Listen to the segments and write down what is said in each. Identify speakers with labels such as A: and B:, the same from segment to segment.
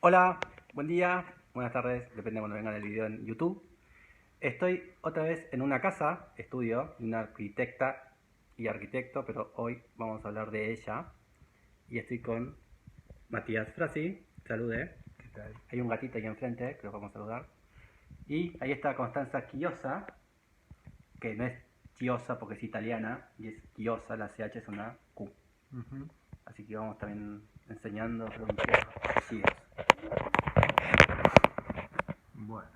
A: Hola, buen día, buenas tardes, depende de cuando vengan el video en YouTube. Estoy otra vez en una casa, estudio, de una arquitecta y arquitecto, pero hoy vamos a hablar de ella. Y estoy con Matías Frasi, salude.
B: ¿Qué tal?
A: Hay un gatito ahí enfrente, que lo vamos a saludar. Y ahí está Constanza Chiosa, que no es Chiosa porque es italiana, y es Chiosa, la CH es una Q. Así que vamos también enseñando a pronunciar apellidos.
B: Bueno,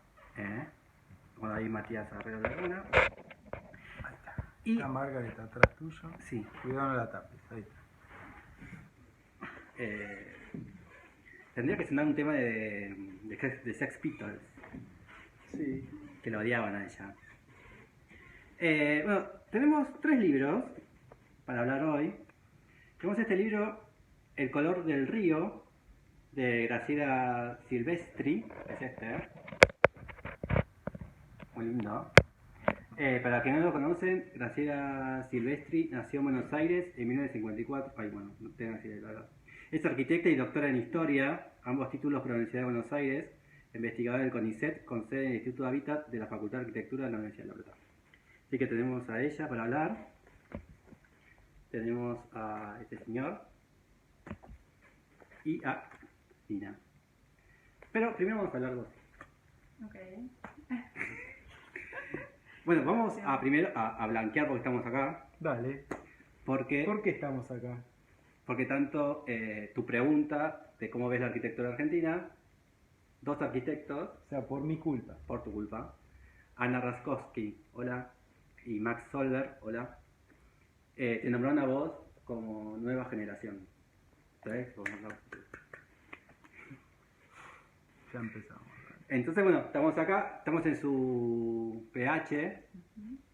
A: Bueno, ahí Matías Arreo Laguna.
B: ahí está.
A: Y
B: Está Margaret atrás tuyo.
A: sí,
B: Cuidado no la tapes, ahí está.
A: tendría que sonar un tema de Sex Pistols,
B: Sí.
A: que lo odiaban a ella. Bueno, tenemos 3 libros para hablar hoy. Tenemos este libro, El color del río, de Graciela Silvestri, es este, muy lindo. Para quienes no lo conocen, Graciela Silvestri nació en Buenos Aires en 1954. Ay, bueno, no tengo así de verdad. Es arquitecta y doctora en historia, ambos títulos por la Universidad de Buenos Aires, investigadora del CONICET, con sede en el Instituto Habitat de la Facultad de Arquitectura de la Universidad de La Plata. Así que tenemos a ella para hablar. Tenemos a este señor y a Nina. Pero primero vamos a hablar vos.
C: Ok.
A: Bueno, vamos a primero a blanquear porque estamos acá.
B: Dale.
A: Porque
B: ¿Por qué estamos acá?
A: Porque tanto tu pregunta de cómo ves la arquitectura argentina, 2 arquitectos,
B: O sea, por mi culpa.
A: por tu culpa, Ana Raskowski, hola, y Max Solver, hola, te nombraron a vos como nueva generación. ¿Sabes?
B: Ya empezamos.
A: Entonces, bueno, estamos acá, estamos en su PH,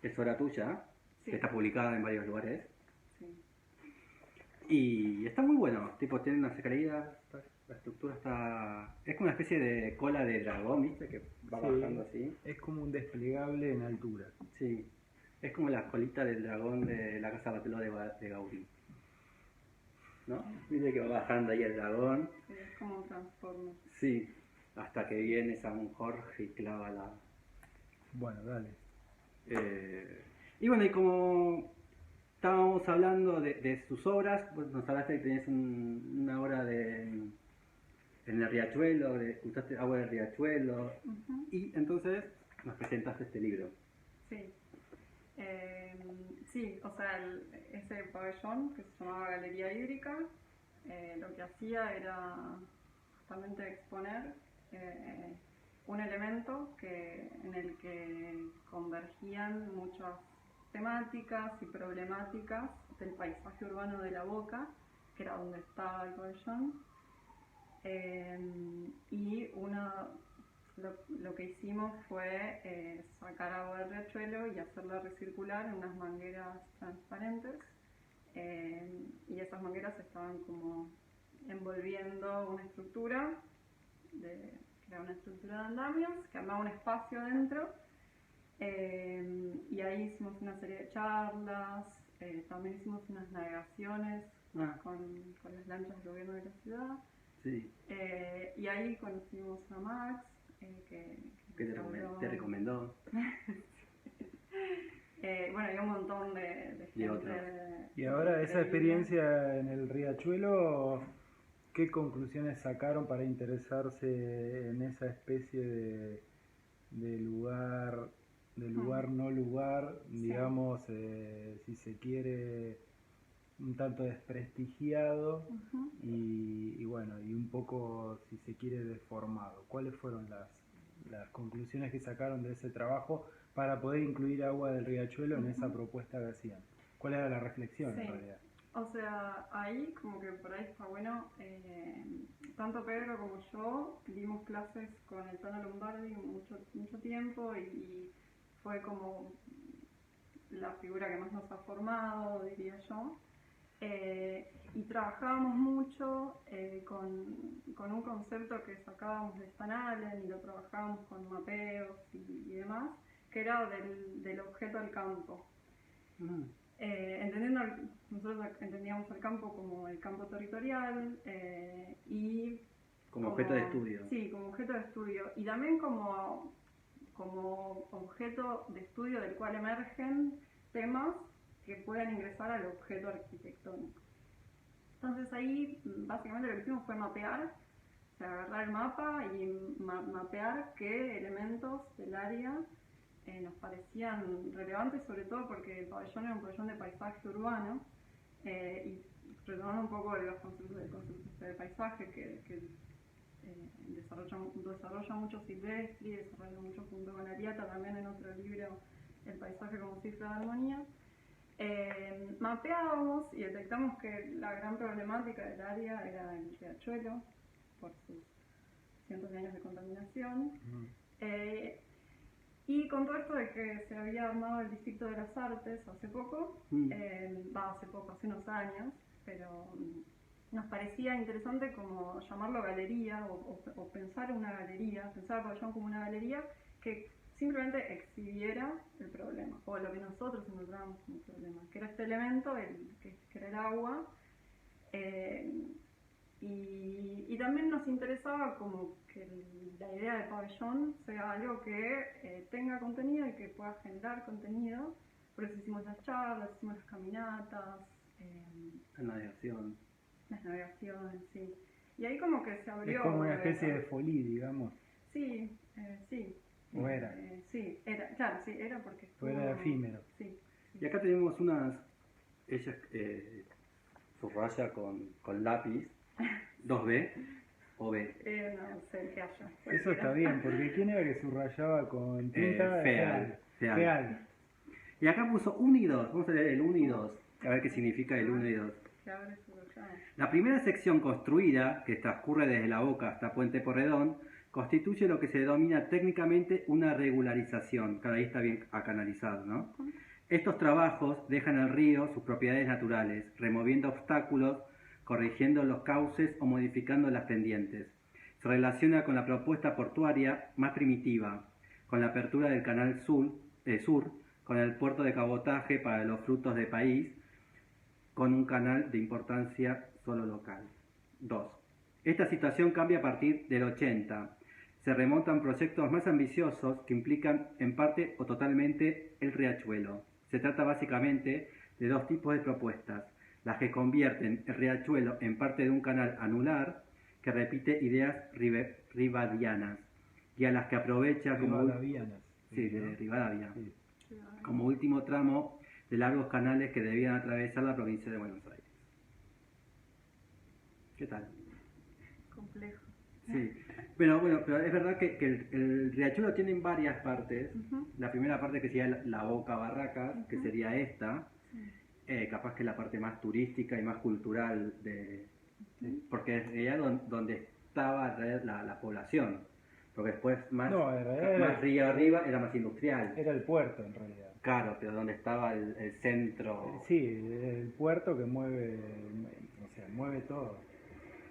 A: que es obra tuya,
C: Sí.
A: que está publicada en varios lugares.
C: Sí.
A: Y está muy bueno, tipo tiene unas caídas, la estructura está... Es como una especie de cola de dragón, ¿viste? Que va
B: Sí.
A: bajando así.
B: Es como un desplegable en altura.
A: Sí, es como la colita del dragón de la casa Bateló de Gaudí. ¿No? Viste que va bajando ahí el dragón.
C: Sí, es como un transforme.
A: Sí, hasta que viene San Jorge y clava la...
B: Bueno, dale.
A: Y bueno, y como estábamos hablando de sus obras, vos nos hablaste que tenías una obra en el Riachuelo, usaste agua del Riachuelo, y entonces nos presentaste este libro.
C: Sí. Sí, o sea, ese pabellón que se llamaba Galería Hídrica, lo que hacía era justamente exponer un elemento en el que convergían muchas temáticas y problemáticas del paisaje urbano de La Boca, que era donde estaba el pabellón. Y lo que hicimos fue sacar agua del riachuelo y hacerla recircular en unas mangueras transparentes, y esas mangueras estaban como envolviendo una estructura que era una estructura de andamios que armaba un espacio dentro, y ahí hicimos una serie de charlas, también hicimos unas navegaciones con las lanchas del gobierno de la ciudad.
A: Sí.
C: Y ahí conocimos a Max, que
A: te recomendó.
C: Bueno, y un montón de
A: Y otros.
C: gente.
B: Y ahora esa
C: increíble.
B: experiencia en el Riachuelo, ¿qué conclusiones sacaron para interesarse en esa especie de lugar, no lugar, digamos, si se quiere, un tanto desprestigiado y bueno, y un poco, si se quiere, deformado? ¿Cuáles fueron las conclusiones que sacaron de ese trabajo para poder incluir agua del Riachuelo en esa propuesta que hacían? ¿Cuál era la reflexión en realidad?
C: O sea, ahí como que por ahí está bueno, tanto Pedro como yo dimos clases con el Tano Lombardi mucho tiempo, y fue como la figura que más nos ha formado, diría yo. Y trabajábamos mucho con un concepto que sacábamos de Stan Allen y lo trabajábamos con mapeos y demás, que era del objeto al campo. Nosotros entendíamos el campo como el campo territorial, y
A: Como objeto de estudio.
C: Sí, como objeto de estudio. Y también como objeto de estudio del cual emergen temas que puedan ingresar al objeto arquitectónico. Entonces ahí básicamente lo que hicimos fue mapear, o sea, agarrar el mapa y mapear qué elementos del área nos parecían relevantes, sobre todo porque el pabellón era un pabellón de paisaje urbano, y retomando un poco los conceptos del paisaje que desarrolla mucho Silvestri, desarrolla mucho junto con Ariata, también en otro libro, El paisaje como cifra de armonía. Mapeábamos y detectamos que la gran problemática del área era el riachuelo, por sus cientos de años de contaminación. Y con todo esto de que se había armado el Distrito de las Artes hace poco, hace unos años, pero nos parecía interesante como llamarlo galería o pensar una galería, pensar el pabellón como una galería que simplemente exhibiera el problema, o lo que nosotros encontrábamos como problema, que era este elemento, que era el agua, y también nos interesaba como que la idea del pabellón sea algo que tenga contenido y que pueda generar contenido. Por eso hicimos las charlas, hicimos las caminatas, las navegaciones, sí. Y ahí como que se abrió...
B: Es como una especie de folí, digamos.
C: Sí, sí.
B: ¿O era?
C: Sí, era, claro, sí, era porque estuvo...
B: Era efímero.
C: Sí.
A: Y acá tenemos ella subraya con lápiz, 2B o B.
C: No sé qué haya.
B: Eso está bien, porque ¿quién era que subrayaba con tinta?
A: Feal. Y acá puso 1 y 2, vamos a leer el 1 y 2, a ver qué significa el 1 y 2. La primera sección construida, que transcurre desde La Boca hasta Puente Porredón, constituye lo que se denomina técnicamente una regularización, cada ahí está bien canalizado, ¿no? Estos trabajos dejan al río sus propiedades naturales, removiendo obstáculos, corrigiendo los cauces o modificando las pendientes. Se relaciona con la propuesta portuaria más primitiva, con la apertura del Canal Sur, con el puerto de cabotaje para los frutos de país, con un canal de importancia solo local. 2. Esta situación cambia a partir del 80. Se remontan proyectos más ambiciosos que implican en parte o totalmente el riachuelo. Se trata básicamente de 2 tipos de propuestas: las que convierten el riachuelo en parte de un canal anular que repite ideas rivadianas, y a las que aprovecha como último tramo de largos canales que debían atravesar la provincia de Buenos Aires. ¿Qué tal?
C: Complejo.
A: Sí, pero es verdad que el riachuelo tiene varias partes. La primera parte que sería la Boca Barracas, que sería esta, capaz que la parte más turística y más cultural, porque es allá donde estaba la población, porque después más río arriba era más industrial.
B: Era el puerto en realidad.
A: Claro, pero donde estaba el centro.
B: Sí, el puerto que mueve todo.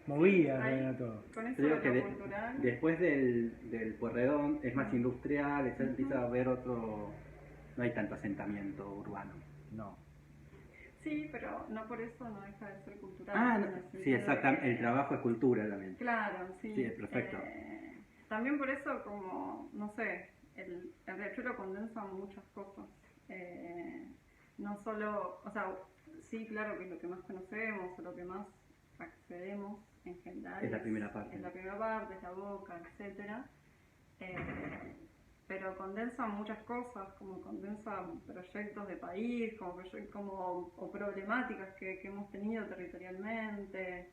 B: Movía todo.
C: Con eso
A: Creo
C: de
A: que
C: lo cultural.
A: después del Pueyrredón es más industrial, empieza a haber no hay tanto asentamiento urbano.
B: No.
C: Sí, pero no por eso no deja de ser cultural.
A: Sí, exactamente, el trabajo es cultura también.
C: Claro, sí.
A: Sí, perfecto.
C: También por eso, como, no sé, el riachuelo condensa muchas cosas. No solo, o sea, sí, claro que es lo que más conocemos, o lo que más accedemos en general.
A: Es la primera parte.
C: Es la primera parte, es la Boca, etcétera. Pero condensa muchas cosas, como condensa proyectos de país, o problemáticas que hemos tenido territorialmente.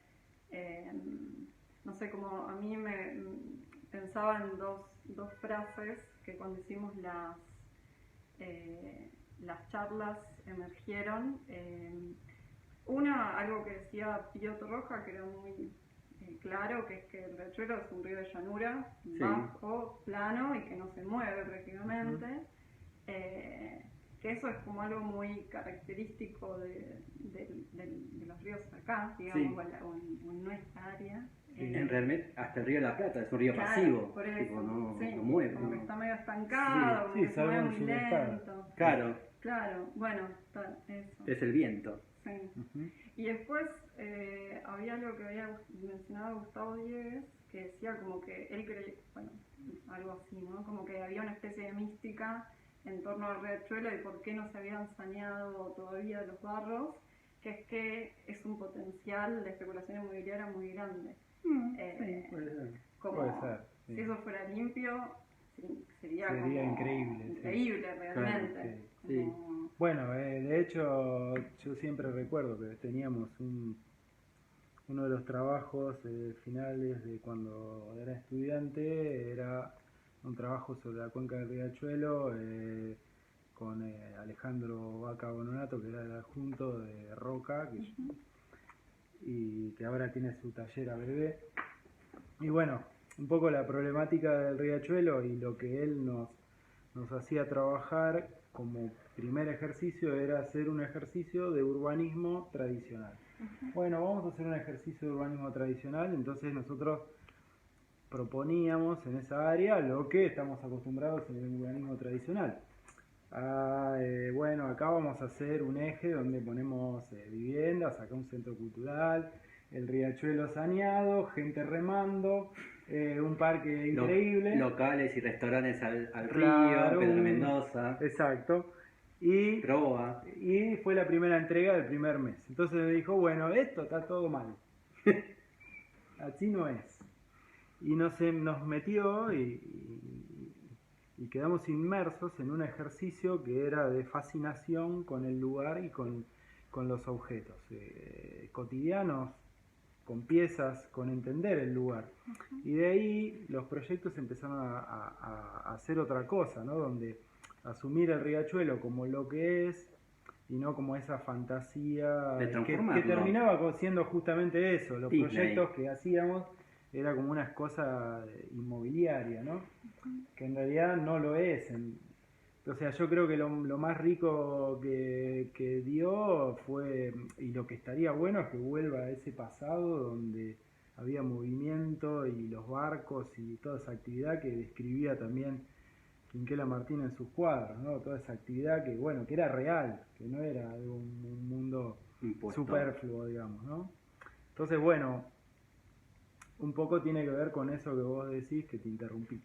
C: No sé, como a mí pensaba en dos frases que cuando hicimos las charlas emergieron. Una, algo que decía Pío Torroja, que era muy claro, que es que el riachuelo es un río de llanura, bajo, plano y que no se mueve prácticamente. Que eso es como algo muy característico de los ríos acá, digamos, o en nuestra área.
A: Realmente, hasta el río de la Plata es un río pasivo,
C: por eso,
A: tipo, no mueve.
C: Como que está medio estancado, como que se mueve muy lento.
A: Claro,
C: Bueno, está eso.
A: es el viento.
C: Sí.
B: Ujú.
C: Y después había algo que había mencionado Gustavo Diegues, que decía como que él creía, bueno, algo así, ¿no? Como que había una especie de mística en torno al riachuelo y por qué no se habían saneado todavía los barros, que es un potencial de especulación inmobiliaria muy grande.
B: Sí, puede ser.
C: Como
B: Puede ser, sí.
C: si eso fuera limpio, sería
B: Sería
C: como
B: increíble, sí.
C: increíble realmente.
B: Sí.
C: Como-
B: Bueno, de hecho, yo siempre recuerdo que teníamos uno de los trabajos finales de cuando era estudiante, era un trabajo sobre la cuenca del Riachuelo con Alejandro Vaca Bononato, que era el adjunto de Roca, y que ahora tiene su taller a breve. Y bueno, un poco la problemática del Riachuelo y lo que él nos hacía trabajar como primer ejercicio era hacer un ejercicio de urbanismo tradicional. Bueno, vamos a hacer un ejercicio de urbanismo tradicional, entonces nosotros proponíamos en esa área lo que estamos acostumbrados en el urbanismo tradicional. Bueno, acá vamos a hacer un eje donde ponemos viviendas, acá un centro cultural, el riachuelo saneado, gente remando, un parque increíble.
A: Locales y restaurantes al
B: Claro,
A: río, Pedro Mendoza,
B: exacto. Y
A: Proa.
B: fue la primera entrega del primer mes. Entonces me dijo, bueno, esto está todo mal. Así no es. Y nos metió y quedamos inmersos en un ejercicio que era de fascinación con el lugar y con los objetos cotidianos, con piezas, con entender el lugar. Y de ahí los proyectos empezaron a hacer otra cosa, ¿no? Donde asumir el riachuelo como lo que es y no como esa fantasía
A: De
B: que
A: transformarlo.
B: terminaba siendo justamente eso. Los
A: Disney.
B: proyectos que hacíamos era como una cosa inmobiliaria, ¿no? Que en realidad no lo es. O sea, yo creo que lo más rico que dio fue, y lo que estaría bueno es que vuelva a ese pasado donde había movimiento y los barcos y toda esa actividad que describía también Quinquela Martín en sus cuadros, ¿no? Toda esa actividad que, bueno, que era real, que no era algo, un mundo
A: Impuesto.
B: superfluo, digamos, ¿no? Entonces, bueno, un poco tiene que ver con eso que vos decís, que te interrumpí.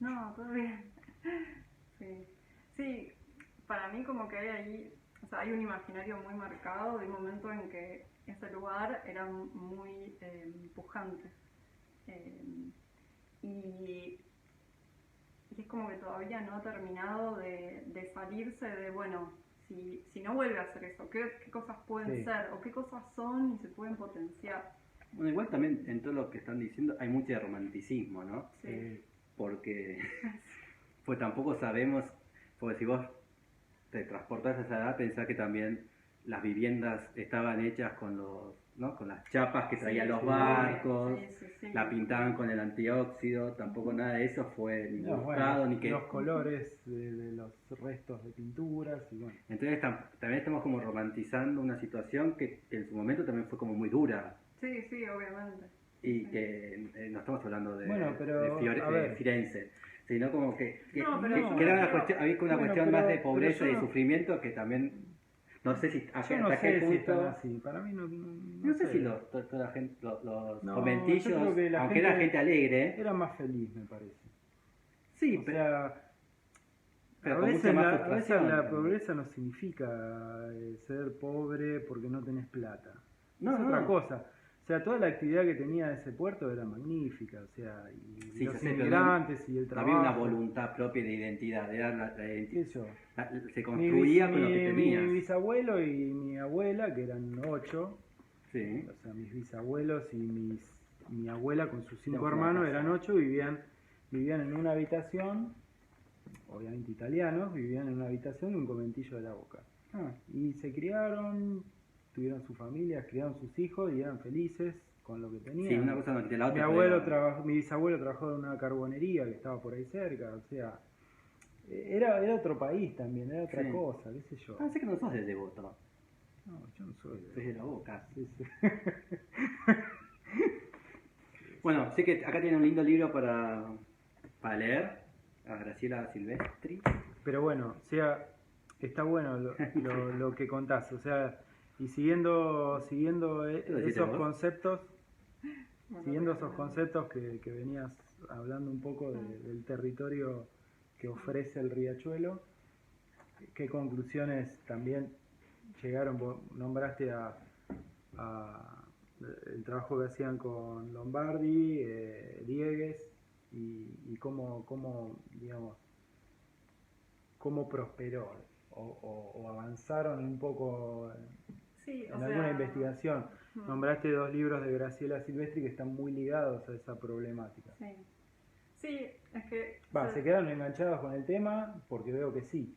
C: No, todo bien. Sí. Sí, para mí como que hay ahí, o sea, hay un imaginario muy marcado de un momento en que ese lugar era muy pujante. Y es como que todavía no ha terminado de salirse de, bueno, si no vuelve a hacer eso, ¿qué cosas pueden
B: Sí.
C: ser? ¿O qué cosas son y se pueden potenciar?
A: Bueno, igual también en todo lo que están diciendo hay mucho de romanticismo, ¿no?
C: Sí.
A: Porque pues tampoco sabemos, porque si vos te transportás a esa edad, pensás que también las viviendas estaban hechas con ¿no? Con las chapas que traían los barcos,
C: Sí.
A: la pintaban con el antióxido, tampoco nada de eso fue ni
B: No,
A: buscado,
B: bueno,
A: ni que...
B: los colores de los restos de pinturas y bueno.
A: Entonces también estamos como romantizando una situación que en su momento también fue como muy dura.
C: Sí, obviamente.
A: Y
C: Sí.
A: que no estamos hablando de,
B: Bueno, pero, a
A: de
B: ver.
A: Firenze, sino como que
C: No, pero
A: que era
C: no,
A: una cuestión, había una
B: bueno,
A: cuestión
B: pero-
A: más de
B: pero
A: pobreza
B: yo
A: y
B: no-
A: sufrimiento que también, no sé si
B: Yo
A: hasta
B: no
A: qué
B: sé si
A: punto,
B: están así, para mí no
A: no sé si toda la gente, los
B: No,
A: conventillos,
B: yo creo que la
A: aunque era
B: gente
A: gente alegre,
B: era más feliz, me parece.
A: sí,
B: O sea,
A: pero
B: a
A: con
B: veces,
A: mucha más
B: a veces
A: frustración.
B: la pobreza no significa ser pobre porque no tenés plata.
A: No,
B: Es
A: no.
B: otra cosa. O sea, toda la actividad que tenía ese puerto era magnífica. O sea, y
A: Sí,
B: los
A: ya sé, pero
B: inmigrantes y el
A: no
B: trabajo.
A: había una voluntad propia de identidad, era la identidad.
B: ¿Qué sé yo?
A: Se construía con lo que
B: Mi
A: tenías.
B: bisabuelo y mi abuela, que eran 8,
A: Sí.
B: o sea, mis bisabuelos y mi abuela con sus 5
A: Era una
B: hermanos
A: casa.
B: eran 8, vivían en una habitación, obviamente italianos, vivían en una habitación de un conventillo de la Boca. Y se criaron, tuvieron sus familias, criaron sus hijos y eran felices con lo que tenían.
A: Sí, una cosa no quita la otra.
B: Mi bisabuelo trabajó en una carbonería que estaba por ahí cerca, o sea, era otro país también, era otra
A: Sí.
B: cosa, qué sé yo.
A: Sé que no sos de Devoto,
B: No, yo no soy
A: sos de la Boca.
B: Sí, sí.
A: Bueno, sé que acá tiene un lindo libro para leer, a Graciela Silvestri.
B: Pero bueno, o sea, está bueno lo que contás. O sea, Y siguiendo
A: ¿Lo decís
B: esos
A: vos?
B: conceptos,
C: Bueno,
B: siguiendo esos
C: bueno.
B: conceptos que venías hablando un poco del territorio que ofrece el riachuelo, ¿qué conclusiones también llegaron? Vos nombraste a el trabajo que hacían con Lombardi, Diegues, y cómo, digamos, cómo prosperó o avanzaron un poco
C: Sí, o
B: en alguna
C: sea,
B: investigación.
C: ujú,
B: Nombraste 2 libros de Graciela Silvestri que están muy ligados a esa problemática.
C: sí. Sí, es que, o
B: Va,
C: sea,
B: se quedaron enganchados con el tema porque veo que sí.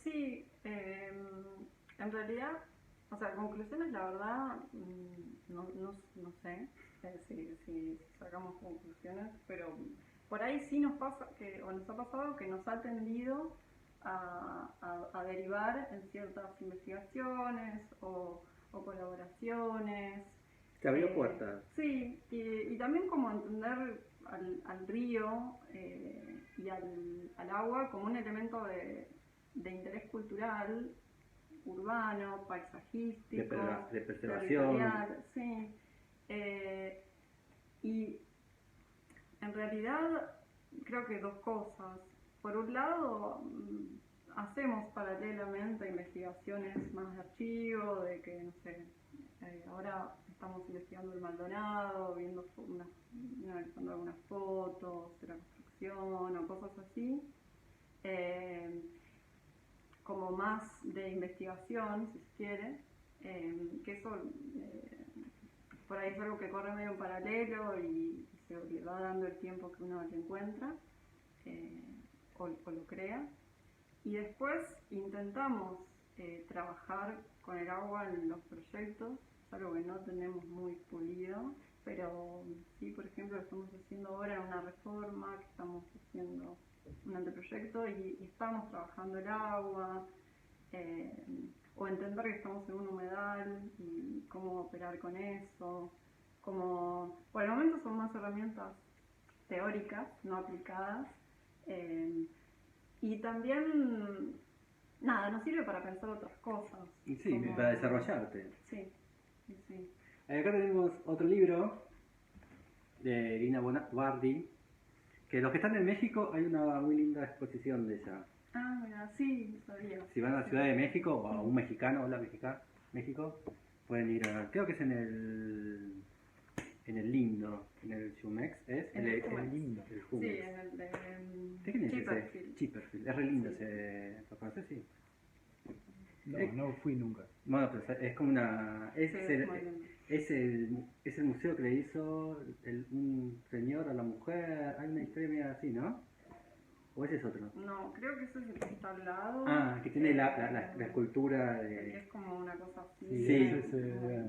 C: sí, en realidad, o sea, conclusiones, la verdad, no sé si sacamos conclusiones, pero por ahí sí nos pasa, o nos ha pasado que nos ha tendido a derivar en ciertas investigaciones o colaboraciones.
A: Te abrió puertas.
C: Sí, y también como entender al río y al agua como un elemento de interés cultural, urbano, paisajístico,
A: De preservación.
C: territorial, sí. Y en realidad creo que dos cosas. Por un lado, hacemos paralelamente investigaciones más de archivo, de que, no sé, ahora estamos investigando el Maldonado, analizando algunas fotos de la construcción o cosas así. Como más de investigación, si se quiere, que eso por ahí es algo que corre medio en paralelo y se le va dando el tiempo que uno le encuentra eh, o lo crea. Y después intentamos trabajar con el agua en los proyectos, es algo que no tenemos muy pulido, pero sí, por ejemplo, lo estamos haciendo ahora en una reforma, que estamos haciendo un anteproyecto y estamos trabajando el agua, o entender que estamos en un humedal y cómo operar con eso. Por el momento son más herramientas teóricas, no aplicadas, y también, nada, nos sirve para pensar otras cosas.
A: Sí, para desarrollarte.
C: Sí, sí.
A: Acá tenemos otro libro de Lina Bonardi, que los que están en México hay una muy linda exposición de ella.
C: Ah, mira, sí, sabía.
A: Si van a la Ciudad de México o a un mexicano, hola México, pueden ir a, creo que es en el Lindo, en el Jumex, ¿es?
C: En el Jumex.
B: Lindo.
A: El
C: Sí,
A: Jumex.
C: en el de
A: ¿De quién es
C: Chipperfield.
A: ese? Chipperfield, es re lindo
C: Sí.
A: ese, ¿lo conoces? Sí.
B: No fui nunca.
A: Bueno, pero es como una,
C: Sí, es muy lindo.
A: es el museo que le hizo un señor a la mujer, hay una historia media así, ¿no? ¿O ese es otro?
C: No, creo que ese es el que está al lado.
A: Ah, que tiene la escultura
C: el que
A: de...
C: es como una cosa así.
A: Sí.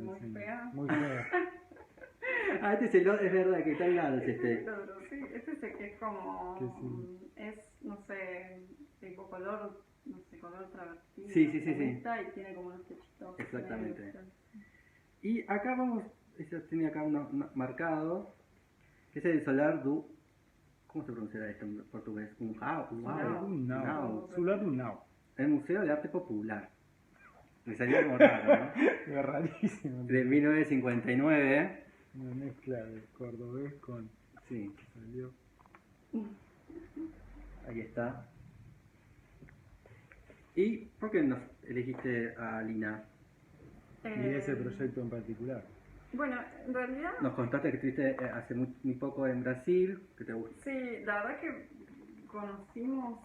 C: Muy fea.
B: Muy fea.
A: Ah, este es verdad, que está al lado, es este.
C: Sí, este es el que es como.
B: Que sí.
C: Es, no sé, tipo color, no sé, color travertino.
A: Sí.
C: Y tiene como unos techitos.
A: Exactamente.
C: negros.
A: Y acá vamos, eso tiene acá uno marcado, que es el Solar du... ¿Cómo se pronunciará esto en portugués?
B: Suladunao.
A: El Museo de Arte Popular. Me salió como raro, ¿no?
B: Es rarísimo.
A: De 1959.
B: Una mezcla de cordobés con...
A: Sí,
B: Salió.
A: ahí está. ¿Y por qué nos elegiste a Lina?
B: Y ese proyecto en particular.
C: Bueno, en realidad.
A: Nos contaste que estuviste hace muy poco en Brasil, que te gustó.
C: Sí, la verdad que conocimos,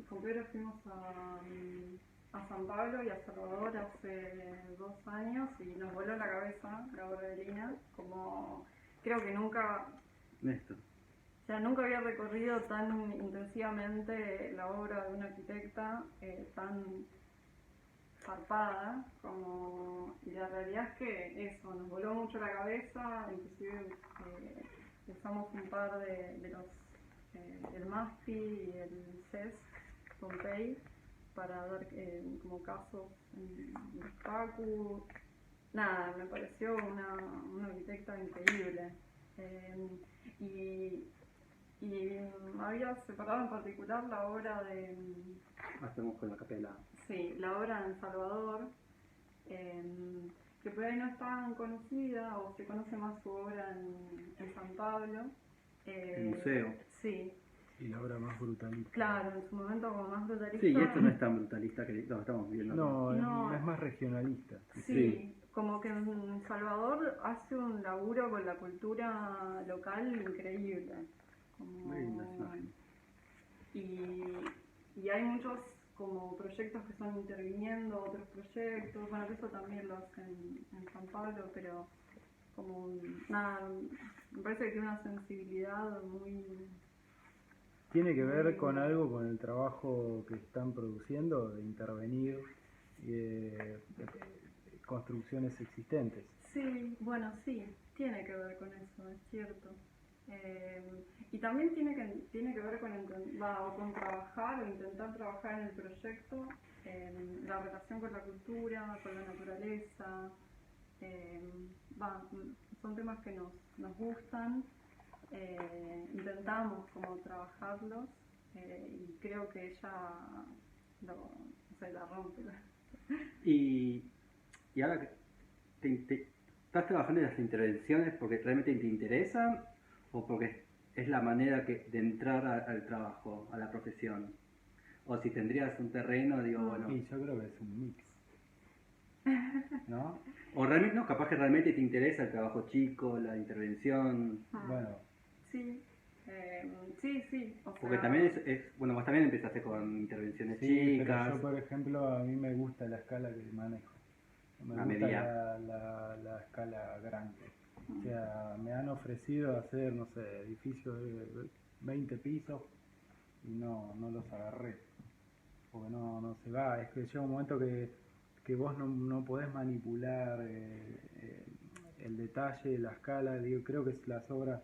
C: con Pedro fuimos a San Pablo y a Salvador hace 2 años y nos voló la cabeza la obra de Lina, como creo que nunca había recorrido tan intensivamente la obra de una arquitecta tan zarpada, y la realidad es que eso, nos voló mucho la cabeza, inclusive usamos un par de los, el MASPI y el CES Pompey para dar como casos en Facu. Nada, me pareció una arquitecta increíble. Y había separado en particular la obra de...
A: Hacemos con la capela.
C: Sí, la obra en Salvador, que por ahí no es tan conocida o se conoce más su obra en San Pablo.
A: El museo.
C: Sí,
B: Y la obra más brutalista.
C: claro, en su momento como más brutalista.
A: Sí, y esto no es tan brutalista que lo estamos viendo.
B: No,
C: No.
B: es más regionalista.
C: Sí, como que en Salvador hace un laburo con la cultura local increíble. Como-
A: Muy lindas imágenes.
C: y hay muchos como proyectos que están interviniendo, otros proyectos, bueno, que eso también lo hacen en San Pablo, pero como nada, me parece que tiene una sensibilidad muy...
B: Tiene que ver con algo, con el trabajo que están produciendo, de intervenir construcciones existentes.
C: Sí, bueno, sí, tiene que ver con eso, es cierto. Y también tiene que ver con, o con trabajar o intentar trabajar en el proyecto, la relación con la cultura, con la naturaleza. Son temas que nos gustan, intentamos como trabajarlos y creo que ella la rompe.
A: Y ahora que estás trabajando en las intervenciones porque realmente te interesan o porque es la manera de entrar al trabajo, a la profesión. O si tendrías un terreno, digo, bueno.
B: Y yo creo que es un mix. ¿No?
A: O realmente, no, capaz que realmente te interesa el trabajo chico, la intervención.
B: Bueno.
C: Sí, sí. O
A: Porque
C: sea,
A: también bueno, vos también empezaste con intervenciones
B: Sí,
A: chicas.
B: pero yo, por ejemplo, a mí me gusta la escala que manejo. Me
A: La
B: gusta
A: media.
B: la escala grande. O sea, me han ofrecido hacer, no sé, edificios de 20 pisos y no los agarré. Porque no se va. Es que llega un momento que vos no podés manipular el detalle, la escala. Digo, creo que es las obras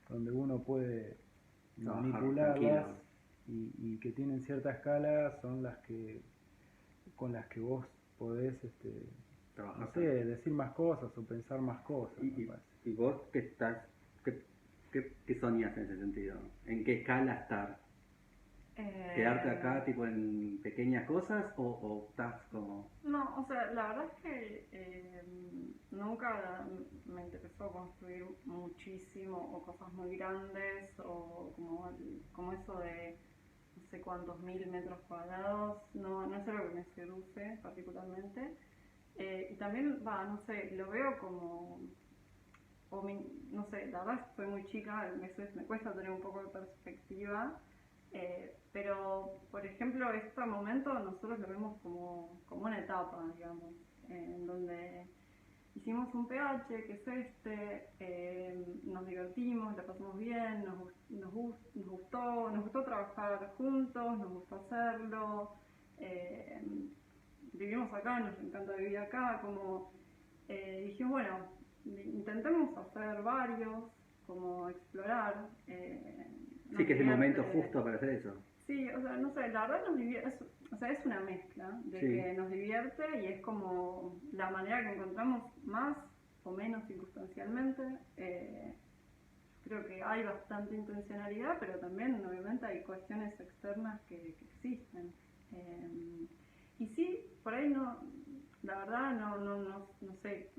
B: donde uno puede
A: Trabajar
B: manipularlas
A: tranquilo.
B: y que tienen cierta escala son las que con las que vos podés
A: Trabajar
B: no sé, decir más cosas o pensar más cosas. me parece.
A: ¿Y vos qué soñás en ese sentido? ¿En qué escala estar? ¿Quedarte acá tipo en pequeñas cosas o estás como...?
C: No, o sea, la verdad es que nunca me interesó construir muchísimo o cosas muy grandes o como eso de no sé cuántos 1000 metros cuadrados, no es algo que me seduce particularmente. Y también, no sé, lo veo como, no sé, la verdad estoy muy chica, me cuesta tener un poco de perspectiva, pero por ejemplo este momento nosotros lo vemos como una etapa, digamos, en donde hicimos un PH que es nos divertimos, la pasamos bien, nos gustó trabajar juntos, nos gustó hacerlo, vivimos acá, nos encanta vivir acá, como dijimos, bueno, intentemos hacer varios, como explorar.
A: Sí, que es el momento justo para hacer eso.
C: Sí, o sea, no sé, la verdad nos divierte, o sea, es una mezcla de que nos divierte y es como la manera que encontramos más o menos circunstancialmente. Creo que hay bastante intencionalidad, pero también obviamente hay cuestiones externas que existen. Y sí, por ahí la verdad no sé,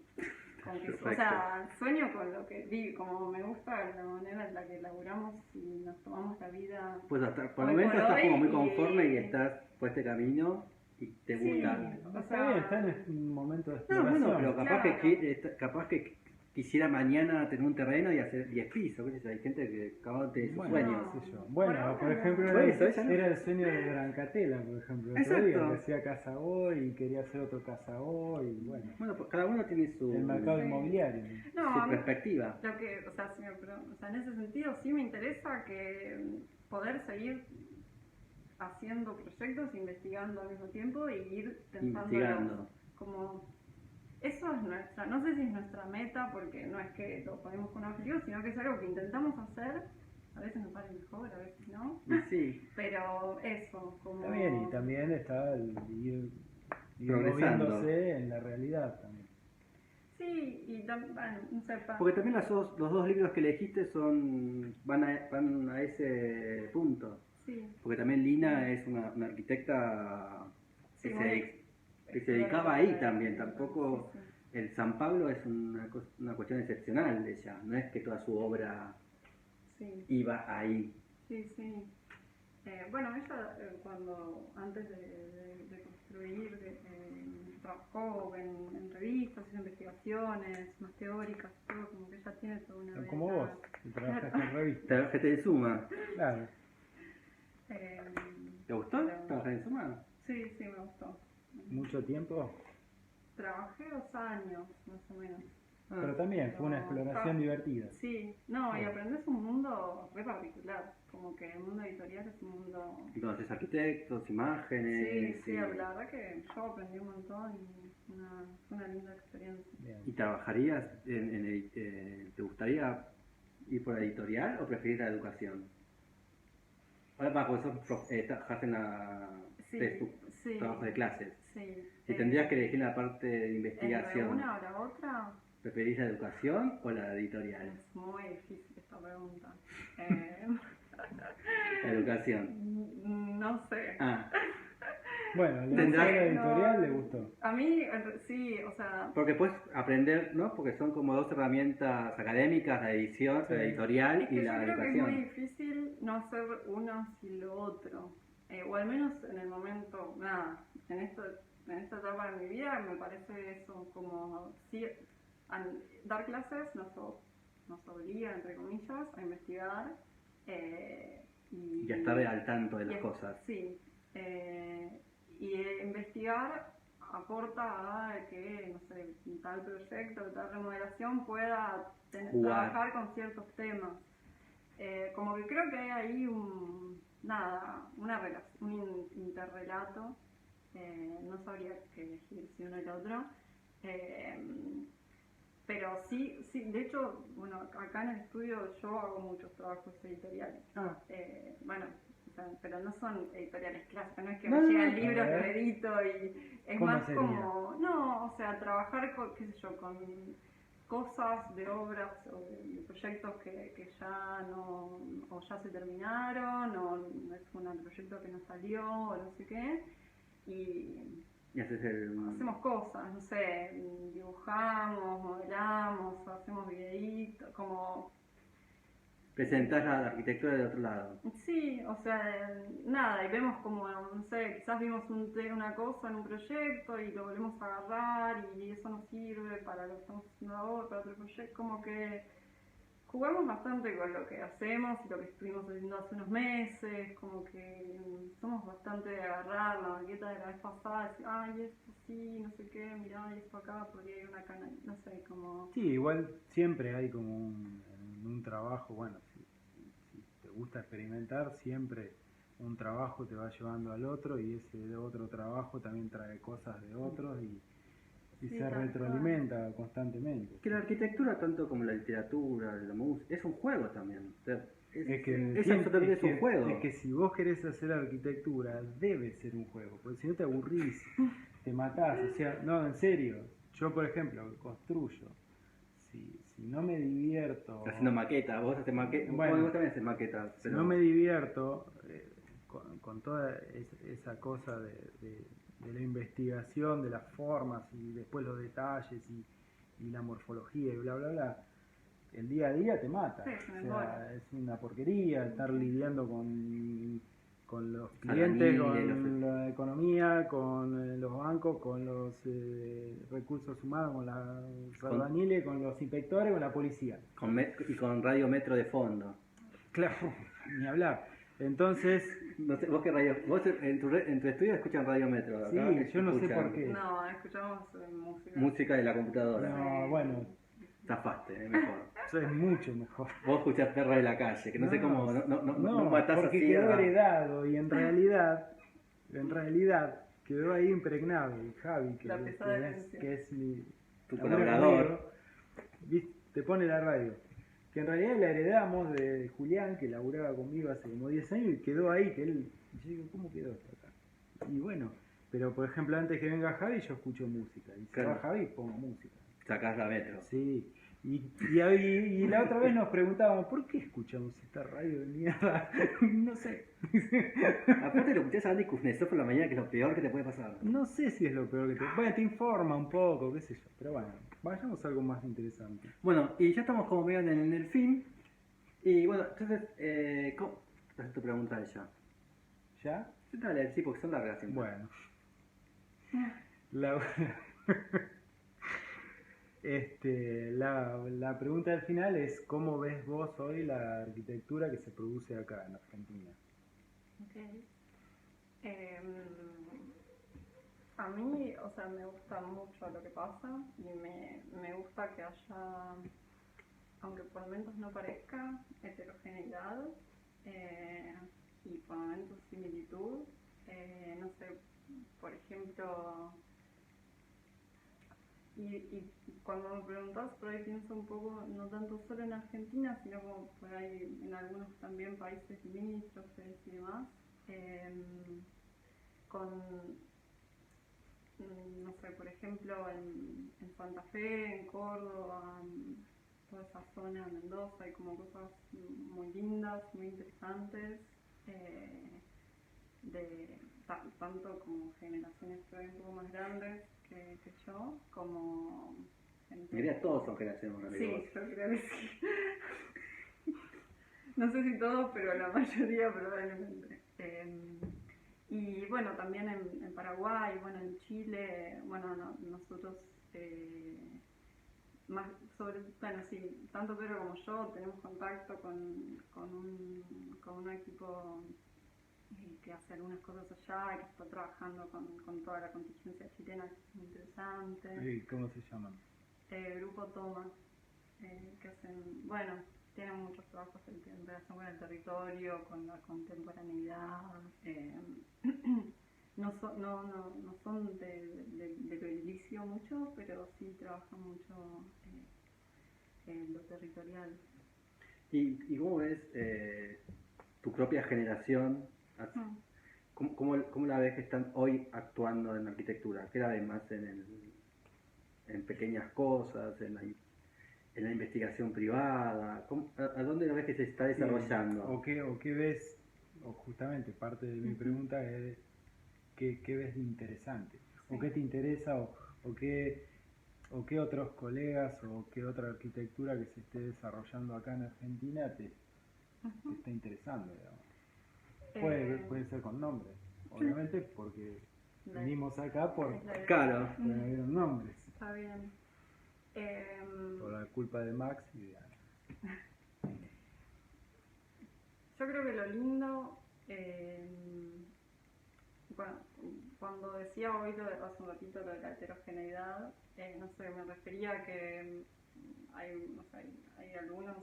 C: o sea, sueño con lo que vivo, como me gusta la manera en la que laburamos y nos tomamos la vida.
A: Pues hasta por el momento estás como muy conforme y estás por este camino y te gusta.
C: O sea,
B: está en un momento de
A: No,
B: exploración.
A: bueno, pero
C: Claro.
A: capaz que quisiera mañana tener un terreno y hacer 10 pisos, qué sé yo, hay gente que acaba de sus
B: Bueno,
A: sueños.
B: qué sé yo. Bueno,
C: Por
B: por
C: ahora
B: ejemplo,
A: no. Por eso, ella no.
B: era el sueño de Brancatela, por ejemplo. El otro día,
A: Exacto.
B: que hacía Casa Hoy y quería hacer otro Casa Hoy, y bueno.
A: Bueno, pues cada uno tiene su
B: El mercado
C: Sí.
B: inmobiliario.
C: No, a mí-
A: perspectiva.
C: Lo que, o sea, en ese sentido sí me interesa que poder seguir haciendo proyectos, investigando al mismo tiempo y ir pensando
A: Investigando.
C: como eso es nuestra, no sé si es nuestra meta porque no es que lo ponemos con un objetivo, sino que es algo que intentamos hacer, a veces nos sale mejor, a veces no,
A: Y sí,
C: pero eso, como...
B: Está bien, y también está el ir
A: Progresando.
B: moviéndose en la realidad también.
C: Sí, y también, bueno, no sé,
A: porque también los dos libros que elegiste van a ese punto.
C: sí.
A: Porque también Lina es una arquitecta
C: Sí,
A: que
C: muy
A: Que se dedicaba ahí también,
C: Sí,
A: tampoco...
C: sí.
A: El San Pablo es una cuestión excepcional de ella, no es que toda su obra
C: Sí,
A: iba ahí.
C: sí, sí. Bueno, ella antes de construir, trabajó en revistas, hizo investigaciones más teóricas, todo, como que ella tiene toda una
B: Como
C: beta.
B: vos, que trabajas en revistas.
A: Trabajaste de Suma.
B: Claro.
C: Eh,
A: ¿Te gustó
C: pero-
A: trabajar en Suma?
C: sí, sí, me gustó.
B: ¿Mucho tiempo?
C: Trabajé 2 años, más o menos.
A: Ah,
B: Pero también fue una
C: Pero
B: exploración
C: está-
B: divertida.
C: Sí, no, y
B: Bueno.
C: aprendes un mundo re particular, como que el mundo editorial es un mundo...
A: y conoces arquitectos,
C: Sí,
A: imágenes.
C: sí, la verdad que yo aprendí un montón y fue una linda experiencia.
B: Bien.
A: ¿Y trabajarías te gustaría ir por la editorial o preferís la educación? Ahora para vos trabajas en la
C: Sí, sí,
A: trabajos de clases.
C: sí.
A: Si tendrías que elegir la parte de
C: ¿Entre
A: investigación,
C: una o la otra?
A: ¿preferís la educación o la editorial?
C: Es muy difícil esta pregunta.
A: La educación.
C: No sé.
B: Ah. Bueno, le
A: Tendrá-
B: gustó la editorial,
C: No.
B: le gustó.
C: A mí, sí, o sea,
A: Porque puedes aprender, ¿no? Porque son como dos herramientas académicas, la edición,
B: Sí.
A: la editorial
C: es que
A: y
C: yo
A: la
C: creo que es muy
A: educación.
C: difícil no hacer uno sin lo otro. O al menos en el momento, nada, en esta etapa de mi vida me parece eso, como sí, dar clases nos obliga, entre comillas, a investigar
A: Y a estar al tanto de las cosas.
C: Sí, y investigar aporta a que, no sé, tal proyecto, tal remodelación pueda
A: Jugar.
C: trabajar con ciertos temas. Como que creo que hay ahí un interrelato, no sabría qué elegir si uno y el otro. Pero sí, de hecho, bueno, acá en el estudio yo hago muchos trabajos editoriales.
A: Ah.
C: Bueno, o sea, pero no son editoriales clásicas, no es que
A: No,
C: me
A: no,
C: llegan
B: no.
C: libros,
B: A
C: lo
B: ver.
C: edito y es
B: ¿Cómo
C: más
B: sería?
C: como, no, o sea, trabajar con, qué sé yo, con cosas de obras o de proyectos que ya no, o ya se terminaron, o es un proyecto que no salió, o no sé qué, y
A: Y haces el...
C: hacemos cosas, no sé, dibujamos, modelamos, hacemos videitos, como...
A: Presentás la arquitectura del otro lado.
C: Sí, o sea, nada, y vemos como, no sé, quizás vimos una cosa en un proyecto y lo volvemos a agarrar y eso nos sirve para lo que estamos haciendo ahora, para otro proyecto, como que jugamos bastante con lo que hacemos y lo que estuvimos haciendo hace unos meses, como que somos bastante de agarrar la maqueta de la vez pasada y decir, ay, esto sí, no sé qué, mirá, y esto acá, podría ir una cana, no sé, como...
B: Sí, igual siempre hay como un trabajo, bueno, si te gusta experimentar, siempre un trabajo te va llevando al otro y ese otro trabajo también trae cosas de otros y
C: Sí,
B: se
C: tal
B: retroalimenta constantemente.
A: Que la arquitectura, tanto como la literatura, la música, es un juego también. O sea,
B: Es que,
A: absolutamente un juego.
B: es que si vos querés hacer arquitectura, debe ser un juego, porque si no te aburrís, te matás, o sea, no, en serio, yo por ejemplo construyo, si no me divierto,
A: Haciendo maquetas, vos haces maquetas,
B: Bueno,
A: vos también haces maquetas.
B: si
A: Pero...
B: no me divierto con toda esa cosa de la investigación, de las formas y después los detalles y la morfología y bla, bla, bla, el día a día te mata.
C: Sí,
B: O
C: me
B: sea,
C: muero.
B: es una porquería estar lidiando con los
A: Albañiles,
B: clientes, con la economía, con los bancos, con los recursos humanos, con los albañiles, con los inspectores, con la policía.
A: Y con radio metro de fondo.
B: Claro, ni hablar. Entonces,
A: No sé, vos qué radio, vos en tu estudio escuchan radio metro. Acá
B: sí, yo no sé
A: escuchan
B: por qué.
C: No, escuchamos música.
A: Música de la computadora.
B: No, bueno,
A: Zafaste, mejor.
B: eso es mucho mejor.
A: Vos escuchás perro de la calle, que no sé cómo, no matás
B: porque
A: así
B: quedó
A: a...
B: heredado y en realidad quedó ahí impregnado. Y Javi,
C: La pesada herencia.
B: que es mi
A: Tu
B: labura
A: colaborador.
B: conmigo, te pone la radio. Que en realidad la heredamos de Julián, que laburaba conmigo hace como 10 años y quedó ahí, que él, y yo digo, ¿cómo quedó esto acá? Y bueno, pero por ejemplo antes que venga Javi yo escucho música, y si
A: Claro.
B: va Javi pongo música.
A: Sacás la metro.
B: Sí, Y la otra vez nos preguntábamos, ¿por qué escuchamos esta radio de mierda? No sé.
A: Aparte lo escuchás a Andy Kuznetsov por la mañana, que es lo peor que te puede pasar.
B: No sé si es lo peor que te... Bueno, te informa un poco, qué sé yo. Pero bueno, vayamos a algo más interesante.
A: Bueno, y ya estamos como medio en el fin. Y bueno, entonces, ¿cómo? Haz tu pregunta a ella.
B: ¿Ya?
A: Dale, sí, porque son largas siempre.
B: Bueno. La, la pregunta del final es ¿cómo ves vos hoy la arquitectura que se produce acá en Argentina?
C: Okay. A mí, o sea, me gusta mucho lo que pasa y me gusta que haya, aunque por momentos no parezca, heterogeneidad y por momentos similitud. No sé, por ejemplo, y cuando me preguntas, por ahí pienso un poco, no tanto solo en Argentina, sino como por ahí en algunos también países limítrofes y demás, con, no sé, por ejemplo, en Santa Fe, en Córdoba, en toda esa zona de Mendoza, hay como cosas muy lindas, muy interesantes, tanto como generaciones todavía un poco más grandes que yo, como gente...
A: En realidad todos son generaciones más grandes.
C: Sí, yo creo que sí. No sé si todos, pero la mayoría probablemente. Y bueno, también en Paraguay, bueno, en Chile, bueno, nosotros más bueno, sí, tanto Pedro como yo tenemos contacto con un equipo que hace algunas cosas allá y que está trabajando con toda la contingencia chilena, que es muy interesante.
B: ¿Y cómo se llaman?
C: Grupo Toma, que hacen, bueno, tienen muchos trabajos en relación con el territorio, con la contemporaneidad. No son de lo edilicio mucho, pero sí trabajan mucho en lo territorial.
A: ¿Y cómo ves tu propia generación? ¿Cómo la ves que están hoy actuando en la arquitectura? ¿Qué la ves más en pequeñas cosas, en la investigación privada? ¿A dónde la ves que se está desarrollando?
B: O qué ves, o justamente parte de mi pregunta es ¿qué ves de interesante? ¿O qué te interesa? ¿O qué otros colegas o qué otra arquitectura que se esté desarrollando acá en Argentina te está interesando, digamos? Puede ser con nombres, obviamente, porque venimos acá por
A: Claro.
B: dieron nombres.
C: Está bien.
B: Por la culpa de Max y de Ana.
C: Yo creo que lo lindo, bueno, cuando decía hoy hace un ratito lo de la heterogeneidad, no sé, me refería a que hay algunos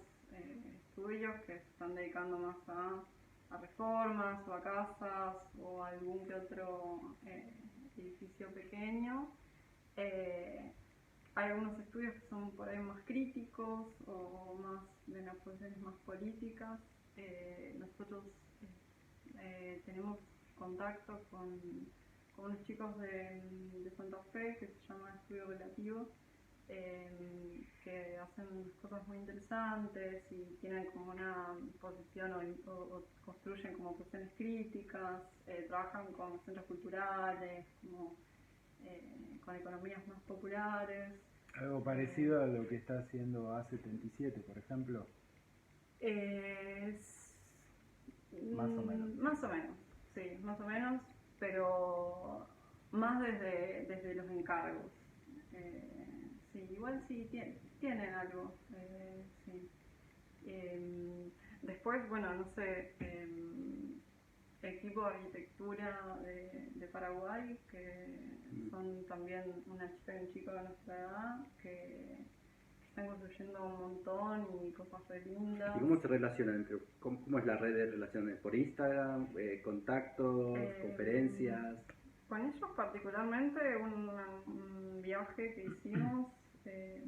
C: estudios que se están dedicando más a reformas o a casas o a algún que otro edificio pequeño. Hay algunos estudios que son por ahí más críticos o más de las posiciones más políticas. Nosotros tenemos contacto con unos chicos de Santa Fe que se llama Estudio Relativo, que hacen cosas muy interesantes y tienen como una posición o construyen como posiciones críticas, trabajan con centros culturales, como, con economías más populares.
B: Algo parecido a lo que está haciendo A77, por ejemplo. Más o menos.
C: Más o menos, sí, más o menos, pero más desde los encargos. Sí, igual sí tienen algo, sí. Después, bueno, no sé, equipo de arquitectura de Paraguay, que son también una chica y un chico de nuestra edad, que están construyendo un montón y cosas re lindas.
A: ¿Y cómo se relacionan cómo es la red de relaciones? ¿Por Instagram? ¿Contactos? ¿Conferencias?
C: Con ellos particularmente un viaje que hicimos,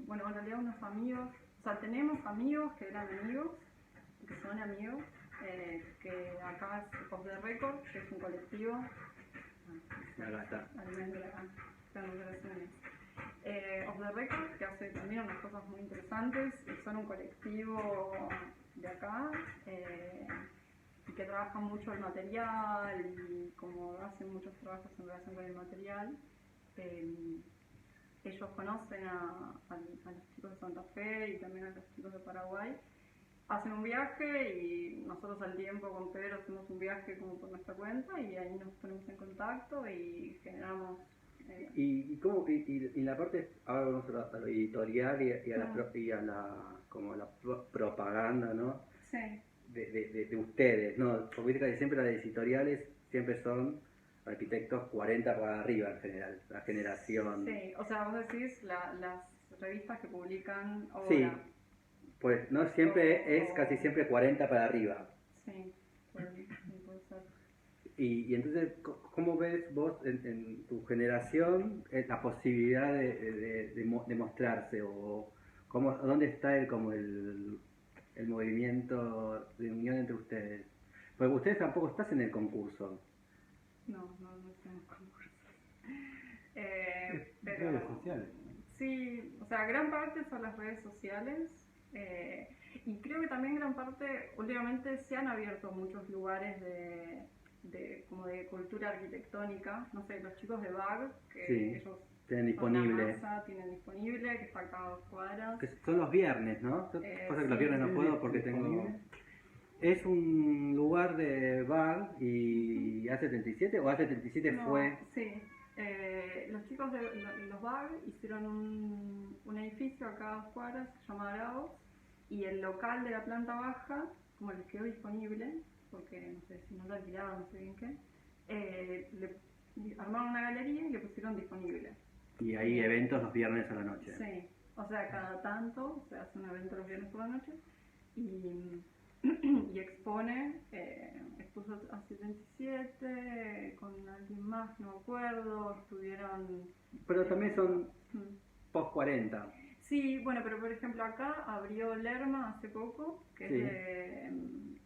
C: bueno, en realidad unos amigos, o sea, tenemos amigos que eran amigos, que son amigos, que acá es Off the Record, que es un colectivo.
A: Acá está.
C: Almendra, conversaciones. Off the Record, que hace también unas cosas muy interesantes, son un colectivo de acá y que trabajan mucho el material y como hacen muchos trabajos en relación con el material. Ellos conocen a los chicos de Santa Fe y también a los chicos de Paraguay. Hacen un viaje y nosotros al tiempo con Pedro hacemos un viaje como por nuestra cuenta y ahí nos ponemos en contacto y generamos...
A: Y la parte, ahora vamos a lo editorial y a como la propaganda, ¿no?
C: Sí.
A: De ustedes, ¿no? Porque viste que siempre las editoriales siempre son arquitectos 40 para arriba en general, la generación.
C: Sí, o sea, vos decís las revistas que publican ahora.
A: Sí, pues no siempre es casi siempre 40 para arriba.
C: Sí, puede ser.
A: Y entonces, ¿cómo ves vos en tu generación la posibilidad de mostrarse? O ¿dónde está el movimiento de unión entre ustedes? Porque ustedes tampoco estás en el concurso.
C: No hacemos concursos.
B: Redes sociales.
C: Sí, o sea, gran parte son las redes sociales. Y creo que también gran parte, últimamente se han abierto muchos lugares como de cultura arquitectónica, no sé, los chicos de BAG, que
A: sí,
C: ellos
A: tienen disponible,
C: que está acá a 2 cuadras.
A: Que son los viernes, ¿no? Pasa que los viernes no puedo porque tengo... Es un lugar de BAG y A77 o A77
C: no,
A: fue...
C: Sí, los chicos de los BAG hicieron un edificio acá a 2 cuadras, se llama Araos, y el local de la planta baja, como les quedó disponible, porque no sé si no lo alquilaban, no sé bien qué, le armaron una galería y le pusieron disponible.
A: Y hay eventos los viernes a la noche.
C: Sí, o sea, cada tanto se hace un evento los viernes por la noche y expone, expuso a 77 con alguien más, no me acuerdo, estuvieron...
A: Pero también son post 40.
C: Sí, bueno, pero por ejemplo acá abrió Lerma hace poco, que
A: sí,
C: es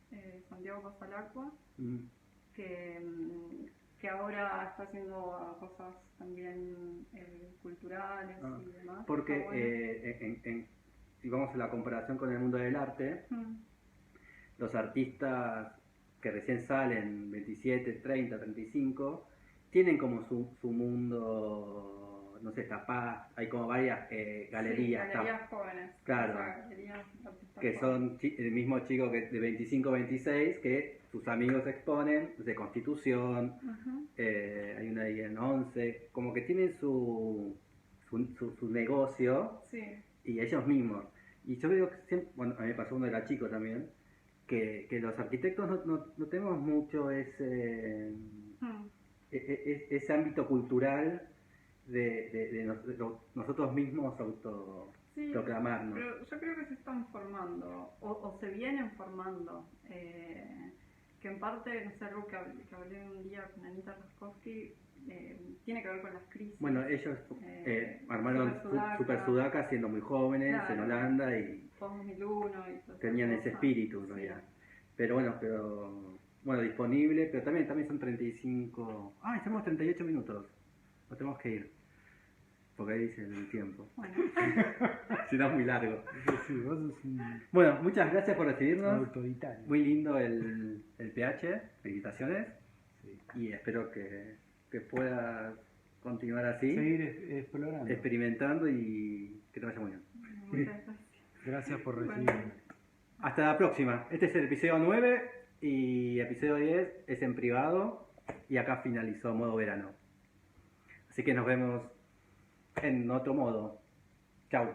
C: de Santiago Pasalacqua, que ahora está haciendo cosas también culturales y demás.
A: Porque si vamos a la comparación con el mundo del arte, los artistas que recién salen, 27, 30, 35, tienen como su mundo, no sé, Tapaz, hay como varias galerías.
C: Sí, galerías jóvenes.
A: Claro,
C: o sea, galerías
A: que son el mismo chico que de 25, 26, que sus amigos exponen, de Constitución, hay una ahí en 11, como que tienen su negocio,
C: sí,
A: y ellos mismos. Y yo veo que siempre, bueno, a mí me pasó cuando era chico también, que los arquitectos no tenemos mucho ese ámbito cultural de nosotros mismos autoproclamarnos.
C: Pero yo creo que se están formando, o se vienen formando, que en parte, no sé, algo que hablé un día con Anita Raskowski, tiene que ver con las crisis.
A: Bueno, ellos armaron Super Sudaca siendo muy jóvenes, claro, en Holanda, y
C: 2001 y
A: tenían ese espíritu en realidad. Pero bueno, disponible, pero también son 35... Ah, estamos 38 minutos. Nos tenemos que ir. Porque ahí dice el tiempo. Bueno. Si no es muy largo.
B: Sí, vos sos un...
A: Bueno, muchas gracias por recibirnos.
B: Autoritario.
A: Muy lindo el PH. Felicitaciones.
B: Sí.
A: Y espero que puedas continuar así.
B: Seguir explorando.
A: Experimentando y que te vaya muy bien.
C: Muchas gracias.
B: Gracias por recibirme.
A: Hasta la próxima. Este es el episodio 9 y episodio 10 es en privado y acá finalizó modo verano. Así que nos vemos en otro modo. Chau.